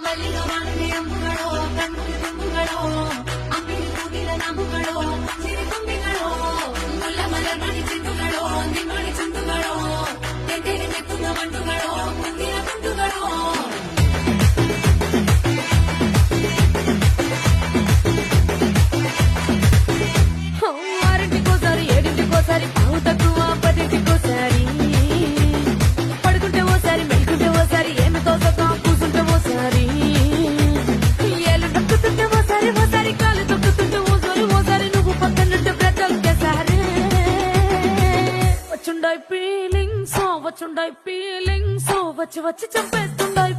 ಮಲ್ಲಿಗೆ ಮಾಡದೆ ಅಂಬುಗಳು ಕಣ್ಣುಗೆ ತುಂಬುಗಳು ಅಂಬಿಗೆ ಕೂಗಿದ ನಾಮುಗಳು ಸಿರಿ ತುಂಬಿಗಳು ಮುಲ್ಲ ಮಲರ್ಮಣಿ ಚಿಂತುಗಳು ನಿಮ್ಮಣಿ ಚಂದುಗಳು ತೆಂಡೆಗೆ ನೆತ್ತುದ ಮಂಟುಗಳು ಮುಂದಿನ ಗುಂಡುಗಳು ఆరింటికోసారి ఏడింటికోసారి పావు తక్కువ పదింటికోసారి పడుకుంటే ఓసారి మెలుకుంటే ఓసారి ఏమి తోసక కూసుంటే ఓసారి ఏళ్ళు తొక్కుతుంటే ఓసారి ఓసారి కాలు తొక్కుతుంటే ఓసారి నువ్వు పక్కనుంటే ప్రతి ఒక్కసారి వచ్చుండాయి ఫీలింగ్స్ వచ్చి వచ్చి చంపేస్తుండాయి